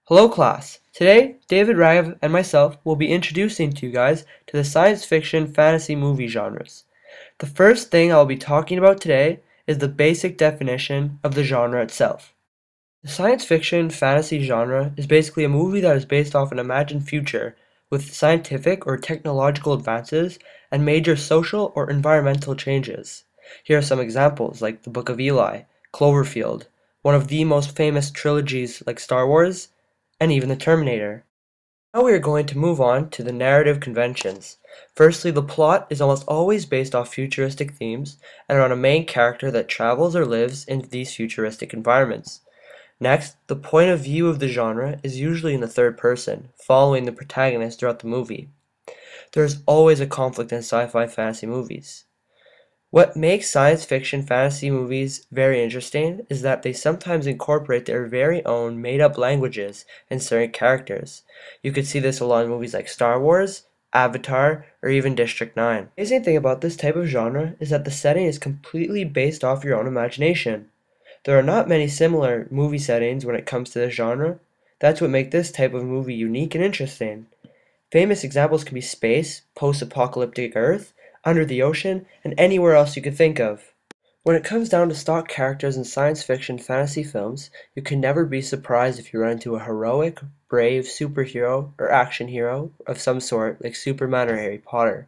Hello class! Today, David Rav and myself will be introducing to you guys to the science fiction fantasy movie genres. The first thing I will be talking about today is the basic definition of the genre itself. The science fiction fantasy genre is basically a movie that is based off an imagined future with scientific or technological advances and major social or environmental changes. Here are some examples like The Book of Eli, Cloverfield, one of the most famous trilogies like Star Wars, and even The Terminator. Now we are going to move on to the narrative conventions. Firstly, the plot is almost always based off futuristic themes and around a main character that travels or lives in these futuristic environments. Next, the point of view of the genre is usually in the third person, following the protagonist throughout the movie. There is always a conflict in sci-fi fantasy movies. What makes science fiction fantasy movies very interesting is that they sometimes incorporate their very own made-up languages and certain characters. You could see this a lot in movies like Star Wars, Avatar, or even District 9. The amazing thing about this type of genre is that the setting is completely based off your own imagination. There are not many similar movie settings when it comes to this genre. That's what makes this type of movie unique and interesting. Famous examples can be space, post-apocalyptic Earth, under the ocean, and anywhere else you could think of. When it comes down to stock characters in science fiction fantasy films, you can never be surprised if you run into a heroic, brave superhero or action hero of some sort like Superman or Harry Potter.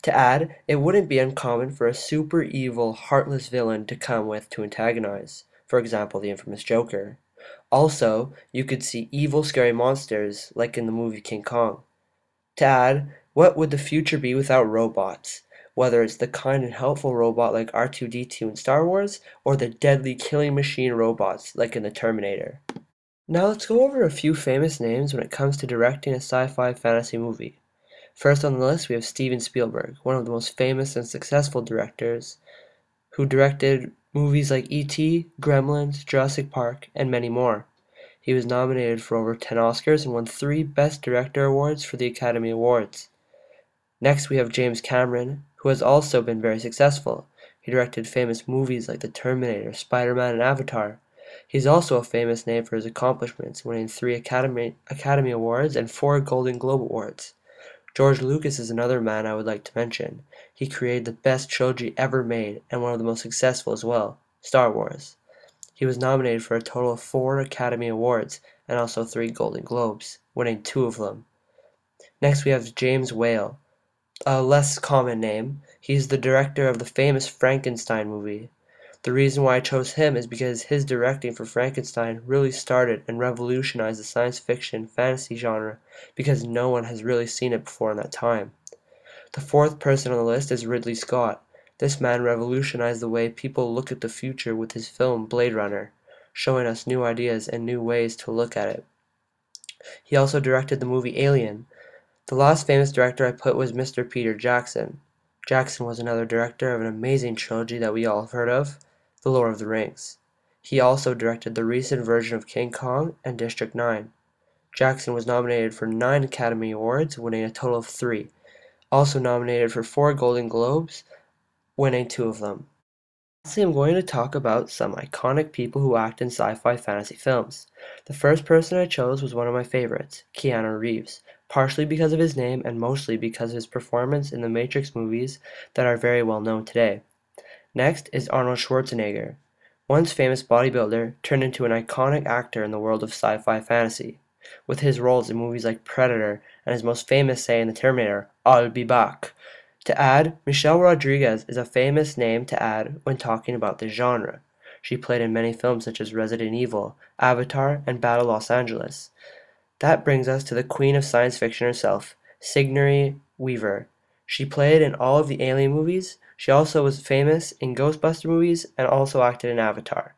To add, it wouldn't be uncommon for a super evil, heartless villain to come with to antagonize, for example the infamous Joker. Also, you could see evil scary monsters like in the movie King Kong. To add, what would the future be without robots? Whether it's the kind and helpful robot like R2-D2 in Star Wars, or the deadly killing machine robots like in The Terminator. Now let's go over a few famous names when it comes to directing a sci-fi fantasy movie. First on the list we have Steven Spielberg, one of the most famous and successful directors, who directed movies like E.T., Gremlins, Jurassic Park, and many more. He was nominated for over 10 Oscars and won 3 Best Director awards for the Academy Awards. Next we have James Cameron, who has also been very successful. He directed famous movies like The Terminator, Spider-Man, and Avatar. He's also a famous name for his accomplishments, winning 3 Academy Awards and 4 Golden Globe Awards. George Lucas is another man I would like to mention. He created the best trilogy ever made, and one of the most successful as well, Star Wars. He was nominated for a total of 4 Academy Awards and also 3 Golden Globes, winning 2 of them. Next we have James Whale, a less common name. He's the director of the famous Frankenstein movie. The reason why I chose him is because his directing for Frankenstein really started and revolutionized the science fiction fantasy genre because no one has really seen it before in that time. The fourth person on the list is Ridley Scott. This man revolutionized the way people look at the future with his film Blade Runner, showing us new ideas and new ways to look at it. He also directed the movie Alien. The last famous director I put was Mr. Peter Jackson. Jackson was another director of an amazing trilogy that we all have heard of, The Lord of the Rings. He also directed the recent version of King Kong and District 9. Jackson was nominated for 9 Academy Awards, winning a total of 3. Also nominated for 4 Golden Globes, winning 2 of them. Lastly, I'm going to talk about some iconic people who act in sci-fi fantasy films. The first person I chose was one of my favorites, Keanu Reeves, partially because of his name and mostly because of his performance in the Matrix movies that are very well known today. Next is Arnold Schwarzenegger, once famous bodybuilder turned into an iconic actor in the world of sci-fi fantasy, with his roles in movies like Predator and his most famous say in The Terminator, "I'll be back." To add, Michelle Rodriguez is a famous name to add when talking about this genre. She played in many films such as Resident Evil, Avatar, and Battle Los Angeles. That brings us to the queen of science fiction herself, Sigourney Weaver. She played in all of the Alien movies. She also was famous in Ghostbuster movies and also acted in Avatar.